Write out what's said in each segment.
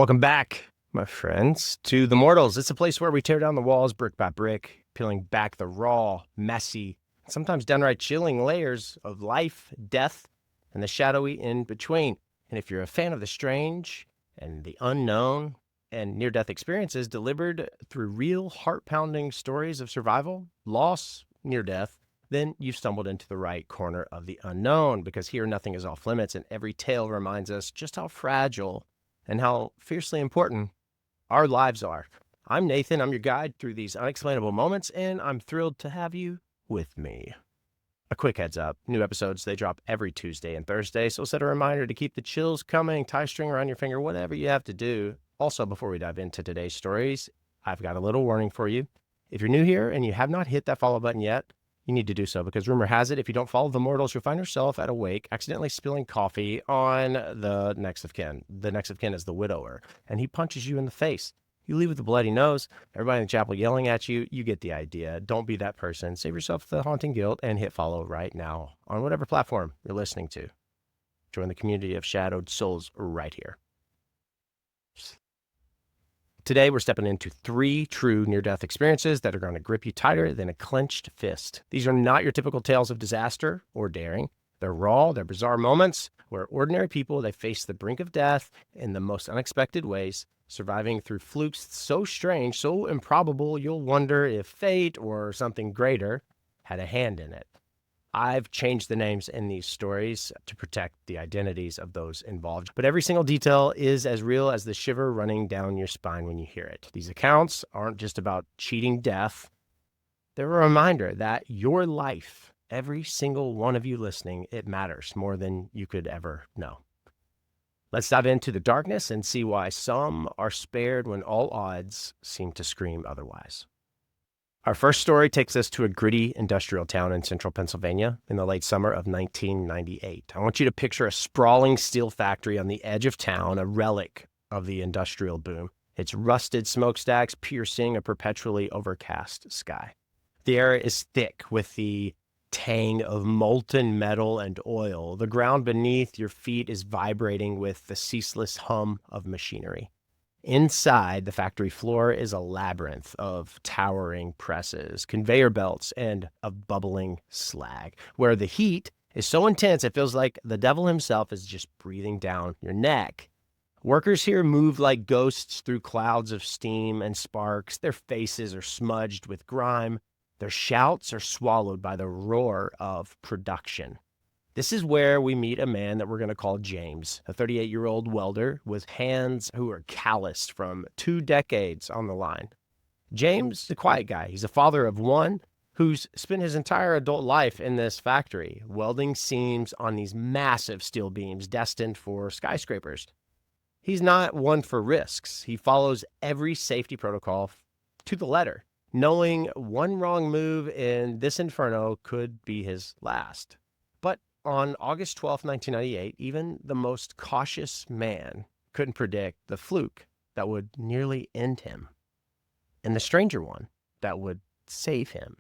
Welcome back, my friends, to The Mortals. It's a place where we tear down the walls brick by brick, peeling back the raw, messy, sometimes downright chilling layers of life, death, and the shadowy in between. And if you're a fan of the strange and the unknown and near-death experiences delivered through real heart-pounding stories of survival, loss, near-death, then you've stumbled into the right corner of the unknown, because here nothing is off limits, and every tale reminds us just how fragile and how fiercely important our lives are. I'm Nathan. I'm your guide through these unexplainable moments, and I'm thrilled to have you with me. A quick heads up, new episodes, they drop every Tuesday and Thursday, so set a reminder to keep the chills coming, tie a string around your finger, whatever you have to do. Also, before we dive into today's stories, I've got a little warning for you. If you're new here and you have not hit that follow button yet, you need to do so, because rumor has it, if you don't follow the Mortals, you'll find yourself at a wake accidentally spilling coffee on the next of kin. The next of kin is the widower, and he punches you in the face. You leave with a bloody nose, everybody in the chapel yelling at you. You get the idea. Don't be that person. Save yourself the haunting guilt and hit follow right now on whatever platform you're listening to. Join the community of shadowed souls right here. Today, we're stepping into 3 true near-death experiences that are going to grip you tighter than a clenched fist. These are not your typical tales of disaster or daring. They're raw, they're bizarre moments where ordinary people, they face the brink of death in the most unexpected ways, surviving through flukes so strange, so improbable, you'll wonder if fate or something greater had a hand in it. I've changed the names in these stories to protect the identities of those involved, but every single detail is as real as the shiver running down your spine when you hear it. These accounts aren't just about cheating death. They're a reminder that your life, every single one of you listening, it matters more than you could ever know. Let's dive into the darkness and see why some are spared when all odds seem to scream otherwise. Our first story takes us to a gritty industrial town in central Pennsylvania in the late summer of 1998. I want you to picture a sprawling steel factory on the edge of town, a relic of the industrial boom. Its rusted smokestacks piercing a perpetually overcast sky. The air is thick with the tang of molten metal and oil. The ground beneath your feet is vibrating with the ceaseless hum of machinery. Inside, the factory floor is a labyrinth of towering presses, conveyor belts, and of bubbling slag, where the heat is so intense it feels like the devil himself is just breathing down your neck. Workers here move like ghosts through clouds of steam and sparks. Their faces are smudged with grime. Their shouts are swallowed by the roar of production. This is where we meet a man that we're going to call James, a 38-year-old welder with hands who are calloused from 2 decades on the line. James, the quiet guy, he's a father of 1 who's spent his entire adult life in this factory, welding seams on these massive steel beams destined for skyscrapers. He's not one for risks. He follows every safety protocol to the letter, knowing one wrong move in this inferno could be his last. But on August 12, 1998, even the most cautious man couldn't predict the fluke that would nearly end him, and the stranger one that would save him.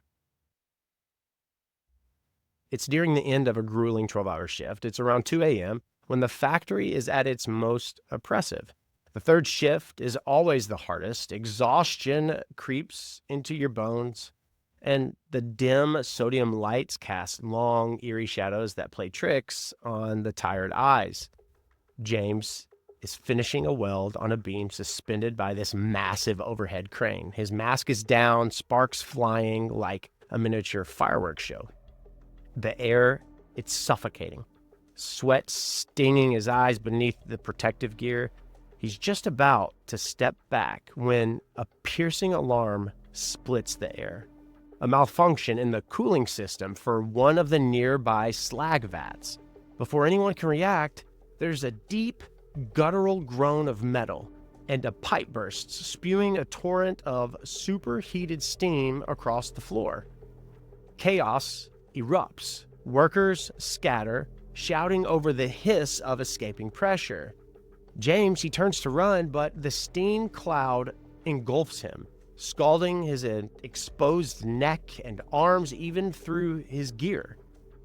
It's nearing the end of a grueling 12-hour shift. It's around 2 a.m. when the factory is at its most oppressive. The third shift is always the hardest. Exhaustion creeps into your bones, and the dim sodium lights cast long, eerie shadows that play tricks on the tired eyes. James is finishing a weld on a beam suspended by this massive overhead crane. His mask is down, sparks flying like a miniature fireworks show. The air, it's suffocating. Sweat stinging his eyes beneath the protective gear. He's just about to step back when a piercing alarm splits the air. A malfunction in the cooling system for one of the nearby slag vats. Before anyone can react, there's a deep, guttural groan of metal, and a pipe bursts, spewing a torrent of superheated steam across the floor. Chaos erupts. Workers scatter, shouting over the hiss of escaping pressure. James, he turns to run, but the steam cloud engulfs him, scalding his exposed neck and arms, even through his gear.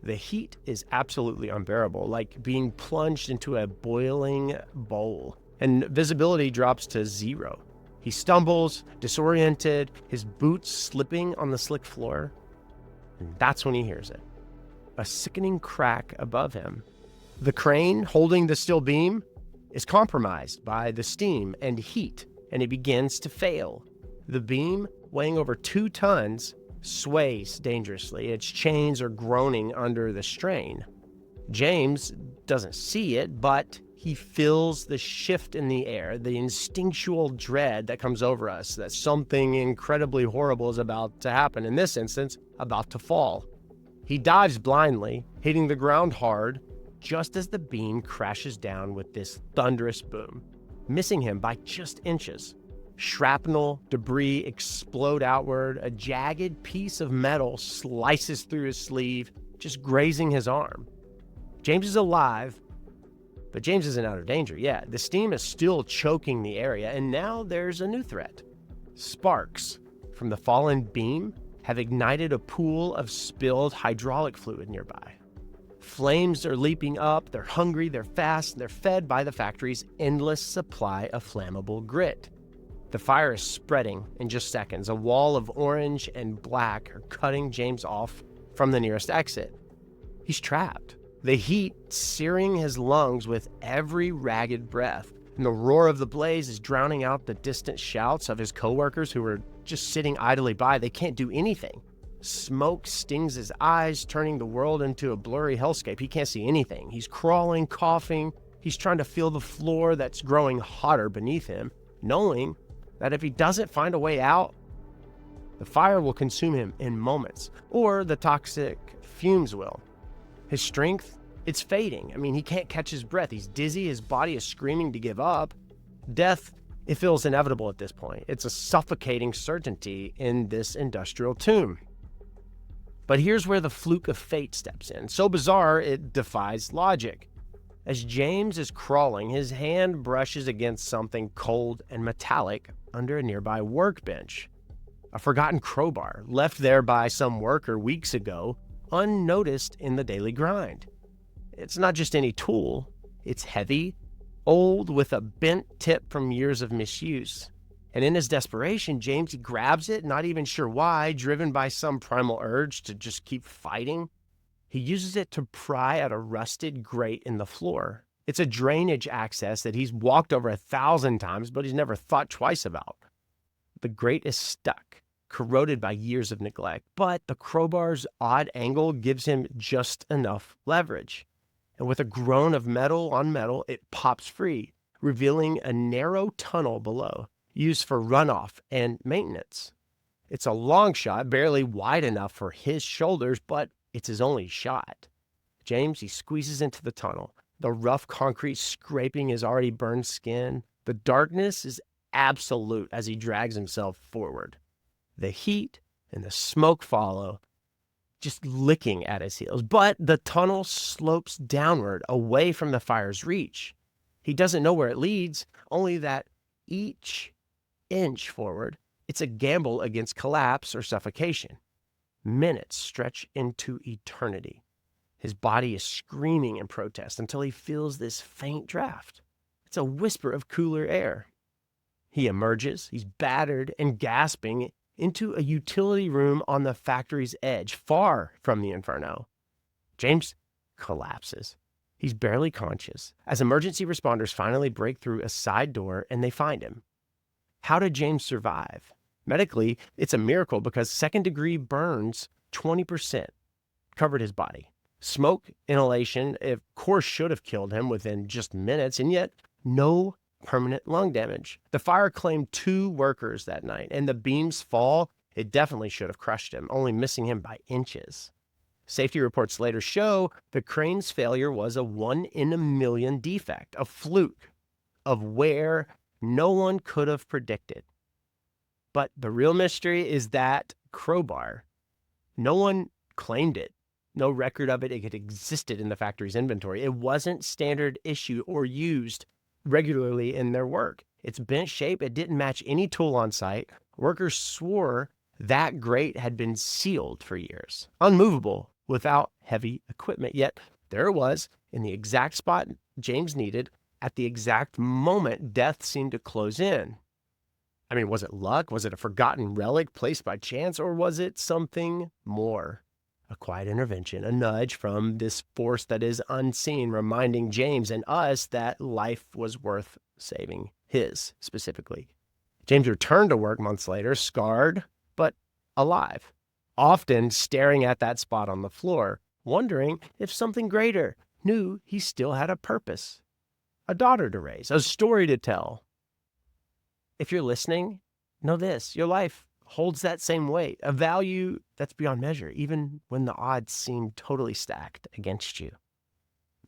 The heat is absolutely unbearable, like being plunged into a boiling bowl. and visibility drops to 0. He stumbles, disoriented, his boots slipping on the slick floor, and that's when he hears it. A sickening crack above him. The crane holding the steel beam is compromised by the steam and heat, and it begins to fail. The beam, weighing over 2 tons, sways dangerously. Its chains are groaning under the strain. James doesn't see it, but he feels the shift in the air, the instinctual dread that comes over us, that something incredibly horrible is about to happen, in this instance, about to fall. He dives blindly, hitting the ground hard, just as the beam crashes down with this thunderous boom, missing him by just inches. Shrapnel, debris explode outward. A jagged piece of metal slices through his sleeve, just grazing his arm. James is alive, but James isn't out of danger yet. The steam is still choking the area, and now there's a new threat. Sparks from the fallen beam have ignited a pool of spilled hydraulic fluid nearby. Flames are leaping up, they're hungry, they're fast, they're fed by the factory's endless supply of flammable grit. The fire is spreading in just seconds. A wall of orange and black are cutting James off from the nearest exit. He's trapped. The heat searing his lungs with every ragged breath, and the roar of the blaze is drowning out the distant shouts of his coworkers who are just sitting idly by. They can't do anything. Smoke stings his eyes, turning the world into a blurry hellscape. He can't see anything. He's crawling, coughing. He's trying to feel the floor that's growing hotter beneath him, knowing that if he doesn't find a way out, the fire will consume him in moments, or the toxic fumes will. His strength, it's fading. He can't catch his breath. He's dizzy. His body is screaming to give up. Death, it feels inevitable at this point. It's a suffocating certainty in this industrial tomb. But here's where the fluke of fate steps in. So bizarre, it defies logic. As James is crawling, his hand brushes against something cold and metallic under a nearby workbench. A forgotten crowbar, left there by some worker weeks ago, unnoticed in the daily grind. It's not just any tool. It's heavy, old, with a bent tip from years of misuse. And in his desperation, James grabs it, not even sure why, driven by some primal urge to just keep fighting. He uses it to pry at a rusted grate in the floor. It's a drainage access that he's walked over 1,000 times, but he's never thought twice about. The grate is stuck, corroded by years of neglect, but the crowbar's odd angle gives him just enough leverage. And with a groan of metal on metal, it pops free, revealing a narrow tunnel below, used for runoff and maintenance. It's a long shot, barely wide enough for his shoulders, but it's his only shot. James, he squeezes into the tunnel, the rough concrete scraping his already burned skin. The darkness is absolute as he drags himself forward. The heat and the smoke follow, just licking at his heels. But the tunnel slopes downward, away from the fire's reach. He doesn't know where it leads, only that each inch forward, it's a gamble against collapse or suffocation. Minutes stretch into eternity. His body is screaming in protest until he feels this faint draft. It's a whisper of cooler air. He emerges, he's battered and gasping, into a utility room on the factory's edge, far from the inferno. James collapses. He's barely conscious as emergency responders finally break through a side door and they find him. How did James survive? Medically, it's a miracle because second-degree burns, 20%, covered his body. Smoke inhalation, of course, should have killed him within just minutes, and yet no permanent lung damage. The fire claimed 2 workers that night, and the beam's fall, it definitely should have crushed him, only missing him by inches. Safety reports later show the crane's failure was a 1 in a million defect, a fluke of where no one could have predicted. But the real mystery is that crowbar. No one claimed it. No record of it. It existed in the factory's inventory. It wasn't standard issue or used regularly in their work. Its bent shape, it didn't match any tool on site. Workers swore that grate had been sealed for years, unmovable without heavy equipment. Yet there it was in the exact spot James needed, at the exact moment death seemed to close in. I mean, was it luck? Was it a forgotten relic placed by chance? Or was it something more? A quiet intervention, a nudge from this force that is unseen, reminding James and us that life was worth saving, his specifically. James returned to work months later, scarred, but alive, often staring at that spot on the floor, wondering if something greater knew he still had a purpose, a daughter to raise, a story to tell. If you're listening, know this, your life holds that same weight, a value that's beyond measure, even when the odds seem totally stacked against you.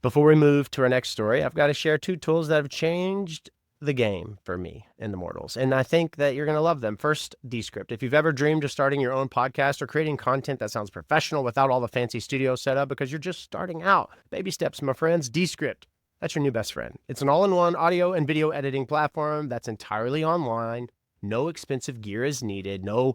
Before we move to our next story, I've got to share 2 tools that have changed the game for me and the mortals, and I think that you're going to love them. First, Descript. If you've ever dreamed of starting your own podcast or creating content that sounds professional without all the fancy studio setup because you're just starting out, baby steps, my friends, Descript. That's your new best friend. It's an all-in-one audio and video editing platform that's entirely online. No expensive gear is needed. No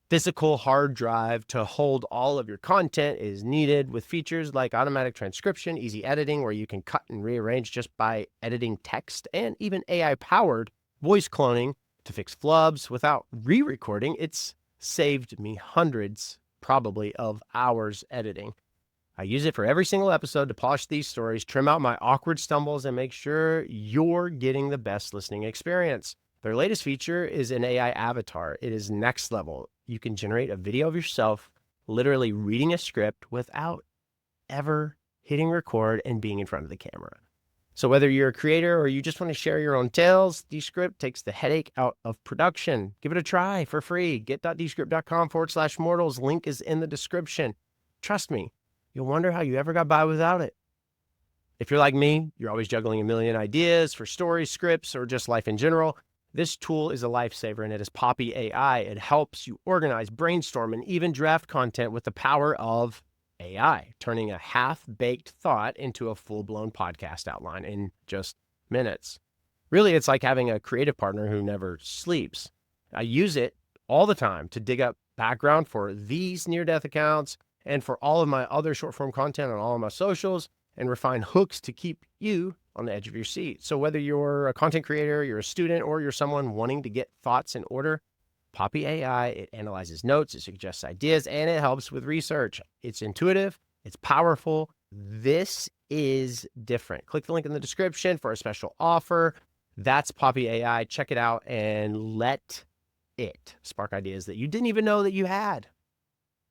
physical hard drive to hold all of your content is needed, with features like automatic transcription, easy editing where you can cut and rearrange just by editing text, and even AI-powered voice cloning to fix flubs without re-recording. It's saved me hundreds, probably, of hours editing. I use it for every single episode to polish these stories, trim out my awkward stumbles, and make sure you're getting the best listening experience. Their latest feature is an AI avatar. It is next level. You can generate a video of yourself literally reading a script without ever hitting record and being in front of the camera. So whether you're a creator or you just want to share your own tales, Descript takes the headache out of production. Give it a try for free. Get.descript.com/mortals. Link is in the description. Trust me, you'll wonder how you ever got by without it. If you're like me, you're always juggling a million ideas for stories, scripts, or just life in general. This tool is a lifesaver, and it is Poppy AI. It helps you organize, brainstorm, and even draft content with the power of AI, turning a half-baked thought into a full-blown podcast outline in just minutes. Really, it's like having a creative partner who never sleeps. I use it all the time to dig up background for these near-death accounts and for all of my other short-form content on all of my socials, and refine hooks to keep you on the edge of your seat. So whether you're a content creator, you're a student, or you're someone wanting to get thoughts in order, Poppy AI, it analyzes notes, it suggests ideas, and it helps with research. It's intuitive, it's powerful. This is different. Click the link in the description for a special offer. That's Poppy AI. Check it out and let it spark ideas that you didn't even know that you had.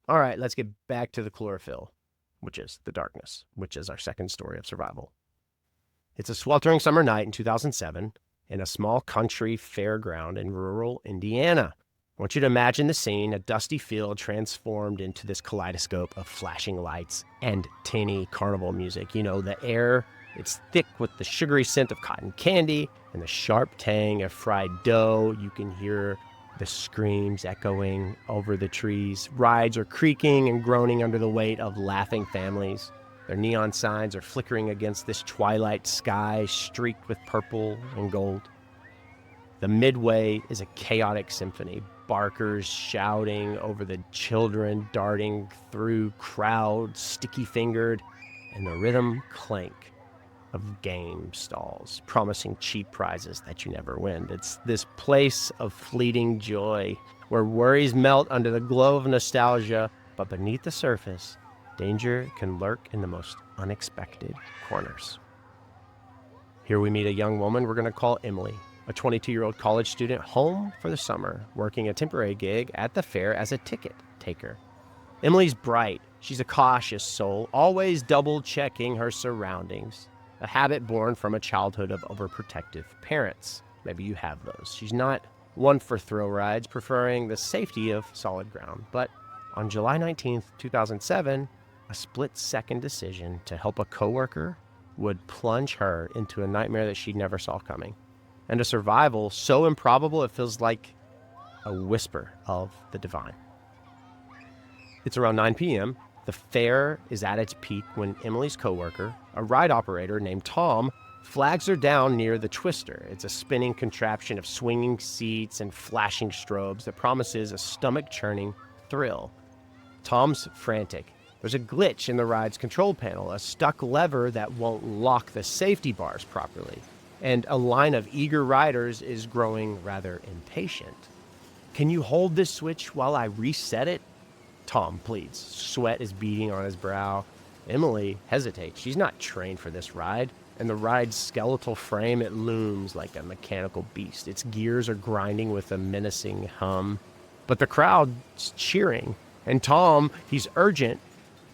All right, let's get back to the chlorophyll, which is the darkness, which is our second story of survival. It's a sweltering summer night in 2007 in a small country fairground in rural Indiana. I want you to imagine the scene, a dusty field transformed into this kaleidoscope of flashing lights and tinny carnival music. You know, the air, it's thick with the sugary scent of cotton candy and the sharp tang of fried dough. You can hear the screams echoing over the trees. Rides are creaking and groaning under the weight of laughing families. Their neon signs are flickering against this twilight sky streaked with purple and gold. The midway is a chaotic symphony, barkers shouting over the children, darting through crowds, sticky-fingered, and the rhythm clank of game stalls, promising cheap prizes that you never win. It's this place of fleeting joy, where worries melt under the glow of nostalgia, but beneath the surface, danger can lurk in the most unexpected corners. Here we meet a young woman we're going to call Emily, a 22-year-old college student home for the summer, working a temporary gig at the fair as a ticket taker. Emily's bright. She's a cautious soul, always double-checking her surroundings, a habit born from a childhood of overprotective parents. Maybe you have those. She's not one for thrill rides, preferring the safety of solid ground. But on July 19th, 2007, a split-second decision to help a coworker would plunge her into a nightmare that she never saw coming, and a survival so improbable it feels like a whisper of the divine. It's around 9 p.m. The fair is at its peak when Emily's coworker, a ride operator named Tom, flags her down near the Twister. It's a spinning contraption of swinging seats and flashing strobes that promises a stomach-churning thrill. Tom's frantic. There's a glitch in the ride's control panel, a stuck lever that won't lock the safety bars properly. and a line of eager riders is growing rather impatient. "Can you hold this switch while I reset it?" Tom pleads. Sweat is beading on his brow. Emily hesitates. She's not trained for this ride, and the ride's skeletal frame, it looms like a mechanical beast. Its gears are grinding with a menacing hum. But the crowd's cheering, and Tom, he's urgent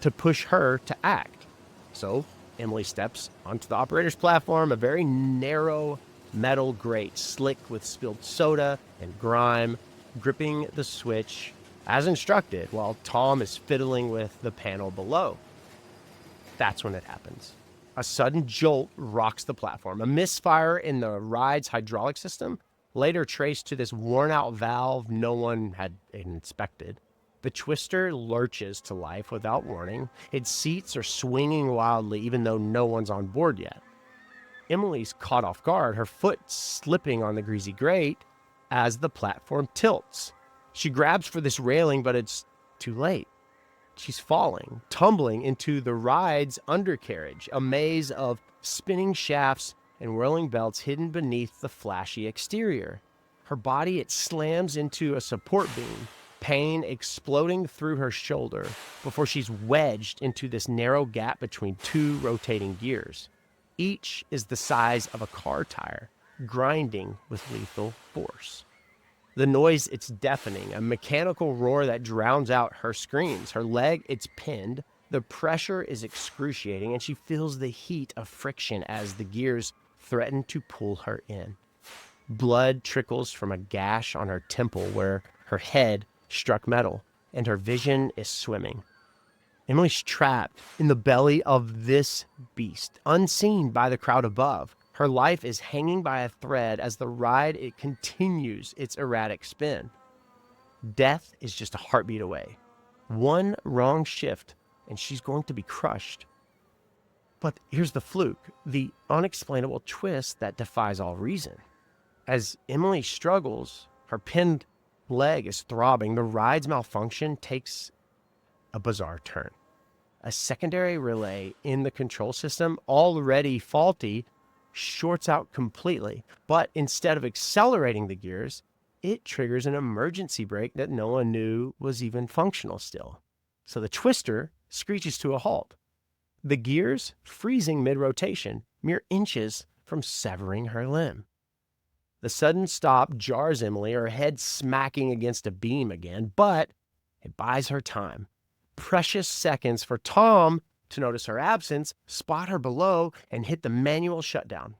to push her to act. So Emily steps onto the operator's platform, a very narrow metal grate, slick with spilled soda and grime, gripping the switch as instructed, while Tom is fiddling with the panel below. That's when it happens. A sudden jolt rocks the platform. A misfire in the ride's hydraulic system, later traced to this worn-out valve no one had inspected. The twister lurches to life without warning. Its seats are swinging wildly, even though no one's on board yet. Emily's caught off guard, her foot slipping on the greasy grate as the platform tilts. She grabs for this railing, but it's too late. She's falling, tumbling into the ride's undercarriage, a maze of spinning shafts and whirling belts hidden beneath the flashy exterior. Her body, it slams into a support beam, pain exploding through her shoulder before she's wedged into this narrow gap between two rotating gears. Each is the size of a car tire, grinding with lethal force. The noise, it's deafening, a mechanical roar that drowns out her screams. Her leg, it's pinned. The pressure is excruciating, and she feels the heat of friction as the gears threaten to pull her in. Blood trickles from a gash on her temple where her head struck metal, and her vision is swimming. Emily's trapped in the belly of this beast, unseen by the crowd above. Her life is hanging by a thread as the ride, it continues its erratic spin. Death is just a heartbeat away. One wrong shift, and she's going to be crushed. But here's the fluke, the unexplainable twist that defies all reason. As Emily struggles, her pinned leg is throbbing. The ride's malfunction takes a bizarre turn. A secondary relay in the control system, already faulty, shorts out completely, but instead of accelerating the gears, it triggers an emergency brake that no one knew was even functional still. So the twister screeches to a halt, the gears freezing mid-rotation, mere inches from severing her limb. The sudden stop jars Emily, her head smacking against a beam again, but it buys her time. Precious seconds for Tom to notice her absence, spot her below, and hit the manual shutdown.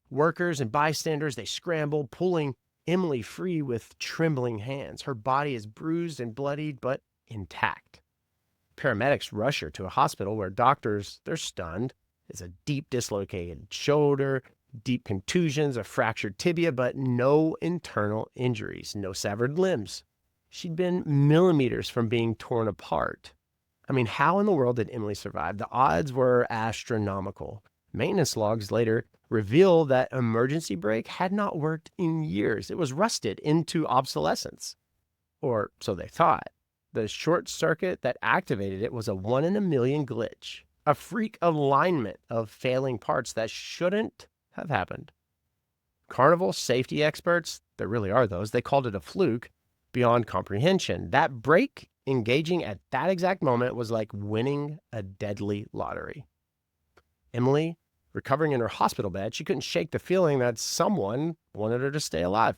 Workers and bystanders, they scramble, pulling Emily free with trembling hands. Her body is bruised and bloodied, but intact. Paramedics rush her to a hospital where doctors, they're stunned. It's a deep dislocated shoulder, deep contusions, a fractured tibia, but no internal injuries, no severed limbs. She'd been millimeters from being torn apart. I mean, how in the world did Emily survive? The odds were astronomical. Maintenance logs later reveal that emergency brake had not worked in years. It was rusted into obsolescence. Or so they thought. The short circuit that activated it was a 1 in a million glitch, a freak alignment of failing parts that shouldn't have happened. Carnival safety experts, there really are those, they called it a fluke beyond comprehension. That brake engaging at that exact moment was like winning a deadly lottery. Emily, recovering in her hospital bed, she couldn't shake the feeling that someone wanted her to stay alive.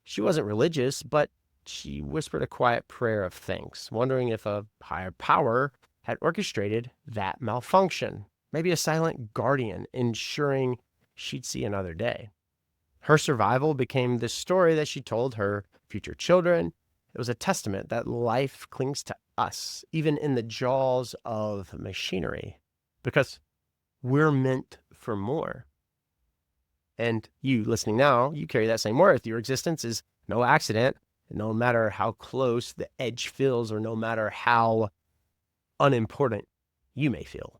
She wasn't religious, but she whispered a quiet prayer of thanks, wondering if a higher power had orchestrated that malfunction. Maybe a silent guardian ensuring she'd see another day. Her survival became this story that she told her future children. It was a testament that life clings to us, even in the jaws of machinery, because we're meant for more. And you listening now, you carry that same worth. Your existence is no accident, no matter how close the edge feels or no matter how unimportant you may feel.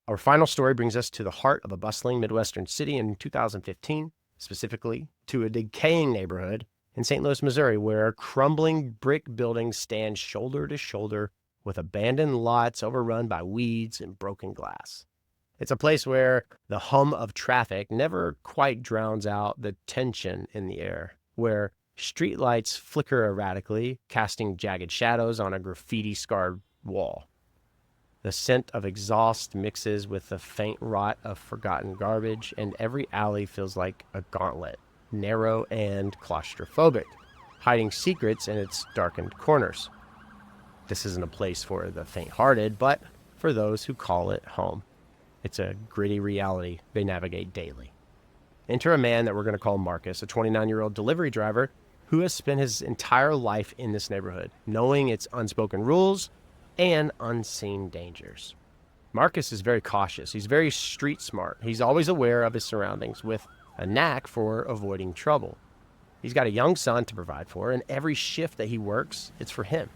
Our final story brings us to the heart of a bustling Midwestern city in 2015, specifically to a decaying neighborhood in St. Louis, Missouri, where crumbling brick buildings stand shoulder to shoulder with abandoned lots overrun by weeds and broken glass. It's a place where the hum of traffic never quite drowns out the tension in the air, where streetlights flicker erratically, casting jagged shadows on a graffiti-scarred wall. The scent of exhaust mixes with the faint rot of forgotten garbage, and every alley feels like a gauntlet, narrow and claustrophobic, hiding secrets in its darkened corners. This isn't a place for the faint-hearted, but for those who call it home. It's a gritty reality they navigate daily. Enter a man that we're going to call Marcus, a 29-year-old delivery driver who has spent his entire life in this neighborhood, knowing its unspoken rules and unseen dangers. Marcus is very cautious. He's very street smart. He's always aware of his surroundings with a knack for avoiding trouble. He's got a young son to provide for, and every shift that he works, it's for him.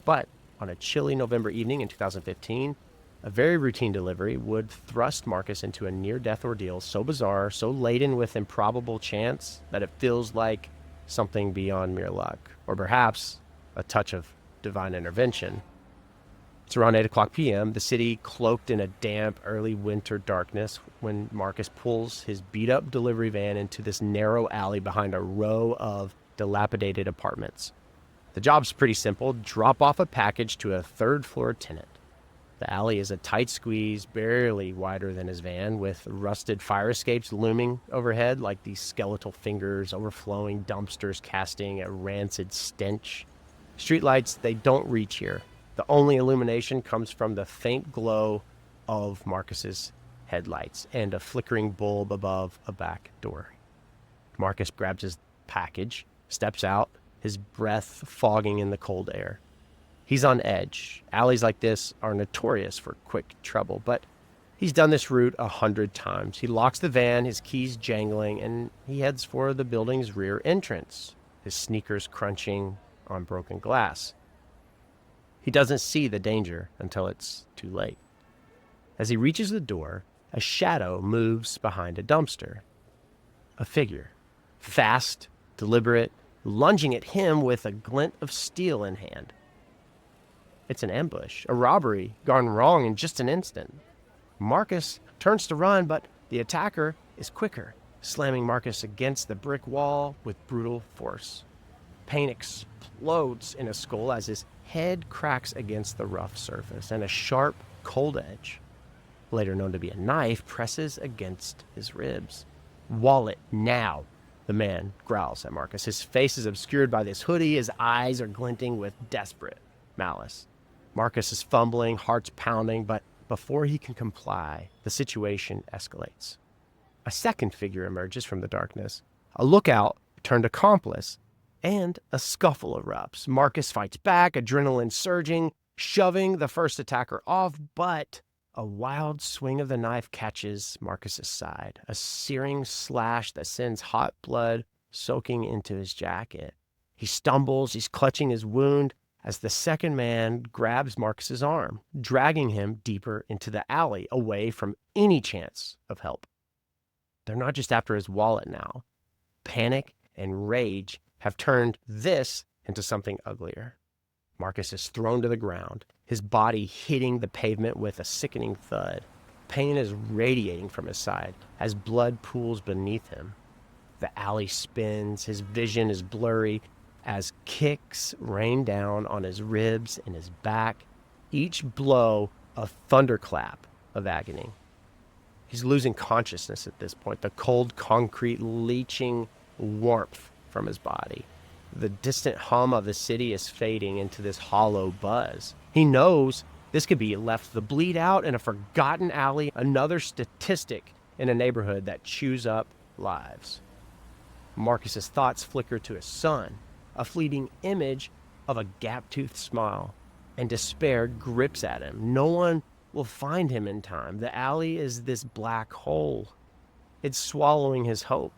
But on a chilly November evening in 2015, a very routine delivery would thrust Marcus into a near-death ordeal so bizarre, so laden with improbable chance, that it feels like something beyond mere luck, or perhaps a touch of divine intervention. It's around 8 o'clock p.m., the city cloaked in a damp, early winter darkness, when Marcus pulls his beat-up delivery van into this narrow alley behind a row of dilapidated apartments. The job's pretty simple. Drop off a package to a third-floor tenant. The alley is a tight squeeze, barely wider than his van, with rusted fire escapes looming overhead like these skeletal fingers, overflowing dumpsters casting a rancid stench. Streetlights, they don't reach here. The only illumination comes from the faint glow of Marcus's headlights and a flickering bulb above a back door. Marcus grabs his package, steps out, his breath fogging in the cold air. He's on edge. Alleys like this are notorious for quick trouble, but he's done this route 100 times. He locks the van, his keys jangling, and he heads for the building's rear entrance, his sneakers crunching on broken glass. He doesn't see the danger until it's too late. As he reaches the door, a shadow moves behind a dumpster. A figure, fast, deliberate, lunging at him with a glint of steel in hand. It's an ambush, a robbery gone wrong in just an instant. Marcus turns to run, but the attacker is quicker, slamming Marcus against the brick wall with brutal force. Pain explodes in his skull as his head cracks against the rough surface, and a sharp, cold edge, later known to be a knife, presses against his ribs. "Wallet, now!" the man growls at Marcus. His face is obscured by this hoodie. His eyes are glinting with desperate malice. Marcus is fumbling, heart's pounding, but before he can comply, the situation escalates. A second figure emerges from the darkness, a lookout turned accomplice, and a scuffle erupts. Marcus fights back, adrenaline surging, shoving the first attacker off, but a wild swing of the knife catches Marcus's side, a searing slash that sends hot blood soaking into his jacket. He stumbles, he's clutching his wound, as the second man grabs Marcus's arm, dragging him deeper into the alley, away from any chance of help. They're not just after his wallet now. Panic and rage have turned this into something uglier. Marcus is thrown to the ground, his body hitting the pavement with a sickening thud. Pain is radiating from his side as blood pools beneath him. The alley spins, his vision is blurry, as kicks rain down on his ribs and his back, each blow a thunderclap of agony. He's losing consciousness at this point, the cold concrete leaching warmth from his body. The distant hum of the city is fading into this hollow buzz. He knows this could be left to bleed out in a forgotten alley, another statistic in a neighborhood that chews up lives. Marcus's thoughts flicker to his son, a fleeting image of a gap-toothed smile, and despair grips at him. No one will find him in time. The alley is this black hole. It's swallowing his hope.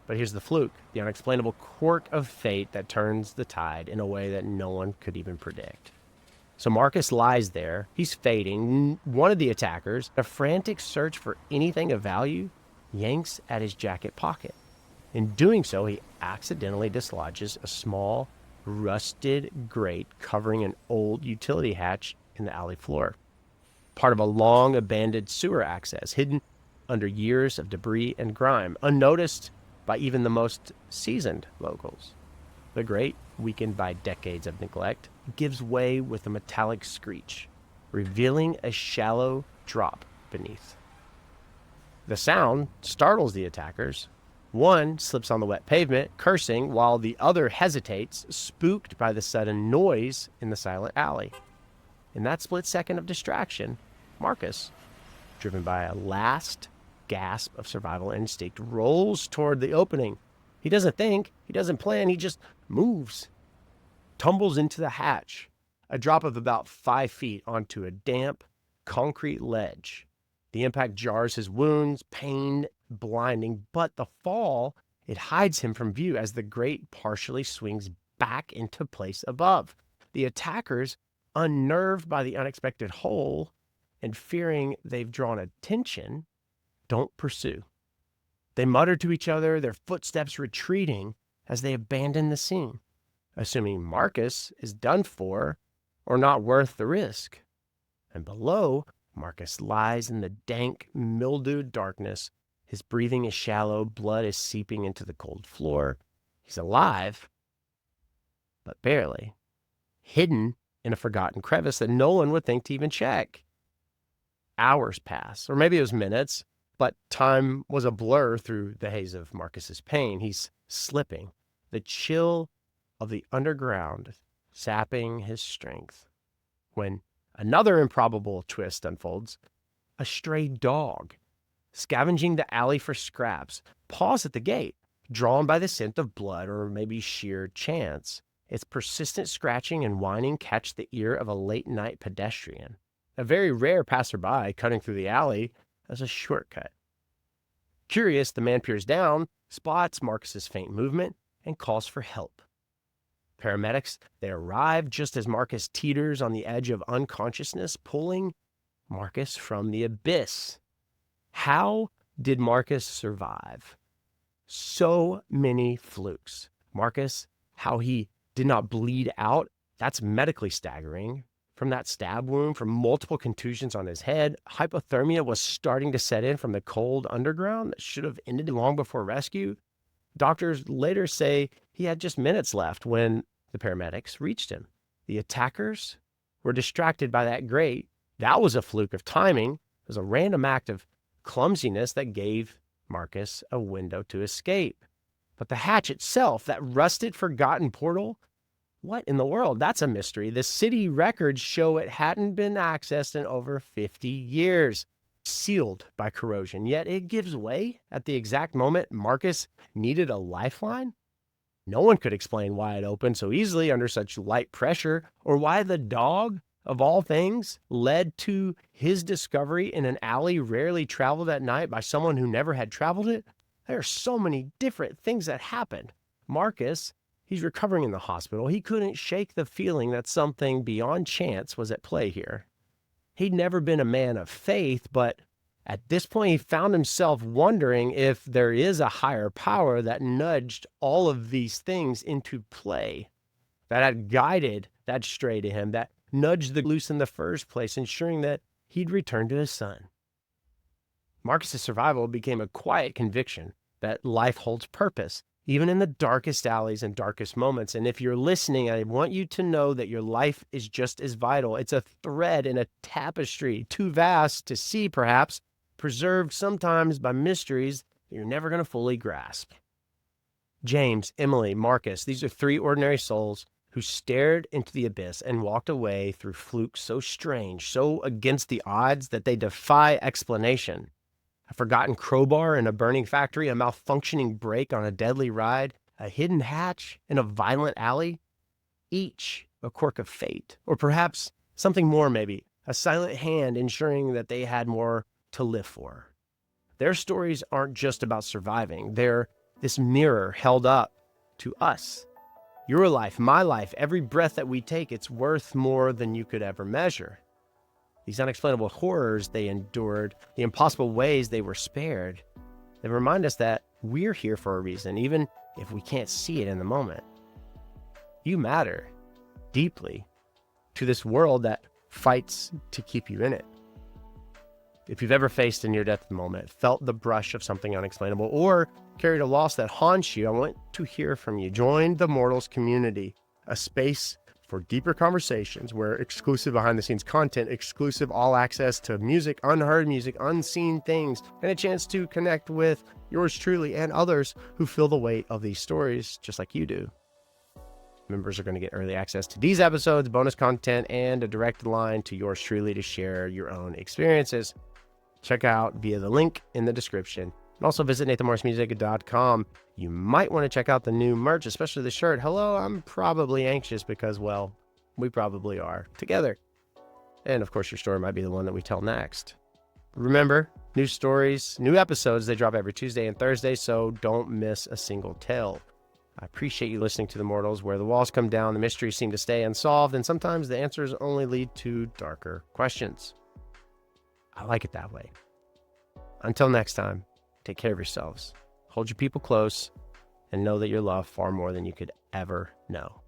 But here's the fluke, the unexplainable quirk of fate that turns the tide in a way that no one could even predict. So Marcus lies there. He's fading. One of the attackers, a frantic search for anything of value, yanks at his jacket pocket. In doing so, he accidentally dislodges a small, rusted grate covering an old utility hatch in the alley floor. part of a long abandoned sewer access, hidden under years of debris and grime, unnoticed by even the most seasoned locals. The grate, weakened by decades of neglect, gives way with a metallic screech, revealing a shallow drop beneath. The sound startles the attackers. One slips on the wet pavement, cursing, while the other hesitates, spooked by the sudden noise in the silent alley. In that split second of distraction, Marcus, driven by a last gasp of survival instinct, rolls toward the opening. He doesn't think, he doesn't plan, he just moves. Tumbles into the hatch, a drop of about 5 feet onto a damp, concrete ledge. The impact jars his wounds, pain blinding, but the fall, it hides him from view as the grate partially swings back into place above. The attackers, unnerved by the unexpected hole and fearing they've drawn attention, don't pursue. They mutter to each other, their footsteps retreating as they abandon the scene, assuming Marcus is done for or not worth the risk. And below, Marcus lies in the dank, mildewed darkness. His breathing is shallow, blood is seeping into the cold floor. He's alive, but barely, hidden in a forgotten crevice that no one would think to even check. Hours pass, or maybe it was minutes, but time was a blur through the haze of Marcus's pain. He's slipping, the chill of the underground sapping his strength. When another improbable twist unfolds, a stray dog, scavenging the alley for scraps, paws at the gate, drawn by the scent of blood or maybe sheer chance. Its persistent scratching and whining catch the ear of a late-night pedestrian, a very rare passerby cutting through the alley as a shortcut. Curious, the man peers down, spots Marcus's faint movement, and calls for help. Paramedics, they arrive just as Marcus teeters on the edge of unconsciousness, pulling Marcus from the abyss. How did Marcus survive? So many flukes. Marcus, how he did not bleed out, that's medically staggering. From that stab wound, from multiple contusions on his head, hypothermia was starting to set in from the cold underground that should have ended long before rescue. Doctors later say he had just minutes left when the paramedics reached him. The attackers were distracted by that grate. That was a fluke of timing. It was a random act of clumsiness that gave Marcus a window to escape. But the hatch itself, that rusted, forgotten portal, what in the world? That's a mystery. The city records show it hadn't been accessed in over 50 years, sealed by corrosion. Yet it gives way at the exact moment Marcus needed a lifeline. No one could explain why it opened so easily under such light pressure, or why the dog, of all things, led to his discovery in an alley rarely traveled at night by someone who never had traveled it. There are so many different things that happened. Marcus, he's recovering in the hospital. He couldn't shake the feeling that something beyond chance was at play here. He'd never been a man of faith, but at this point he found himself wondering if there is a higher power that nudged all of these things into play, that had guided that stray to him, that nudged the loose in the first place, ensuring that he'd return to his son. Marcus's survival became a quiet conviction that life holds purpose, even in the darkest alleys and darkest moments. And if you're listening, I want you to know that your life is just as vital. It's a thread in a tapestry, too vast to see perhaps, preserved sometimes by mysteries that you're never going to fully grasp. James, Emily, Marcus, these are 3 ordinary souls who stared into the abyss and walked away through flukes so strange, so against the odds that they defy explanation. A forgotten crowbar in a burning factory, a malfunctioning brake on a deadly ride, a hidden hatch in a violent alley, each a quirk of fate, or perhaps something more, maybe a silent hand ensuring that they had more to live for. Their stories aren't just about surviving. They're this mirror held up to us. Your life, my life, every breath that we take, it's worth more than you could ever measure. These unexplainable horrors they endured, the impossible ways they were spared, they remind us that we're here for a reason, even if we can't see it in the moment. You matter deeply to this world that fights to keep you in it. If you've ever faced a near-death moment, felt the brush of something unexplainable, or carried a loss that haunts you, I want to hear from you. Join the Mortals community, a space for deeper conversations where exclusive behind-the-scenes content, exclusive all access to music, unheard music, unseen things, and a chance to connect with yours truly and others who feel the weight of these stories just like you do. Members are going to get early access to these episodes, bonus content, and a direct line to yours truly to share your own experiences. Check out via the link in the description. And also visit nathanmorrismusic.com. You might want to check out the new merch, especially the shirt. Hello, I'm probably anxious because, well, we probably are together. And of course, your story might be the one that we tell next. Remember, new stories, new episodes, they drop every Tuesday and Thursday, so don't miss a single tale. I appreciate you listening to The Mortals, where the walls come down, the mysteries seem to stay unsolved, and sometimes the answers only lead to darker questions. I like it that way. Until next time, take care of yourselves, hold your people close, and know that you're loved far more than you could ever know.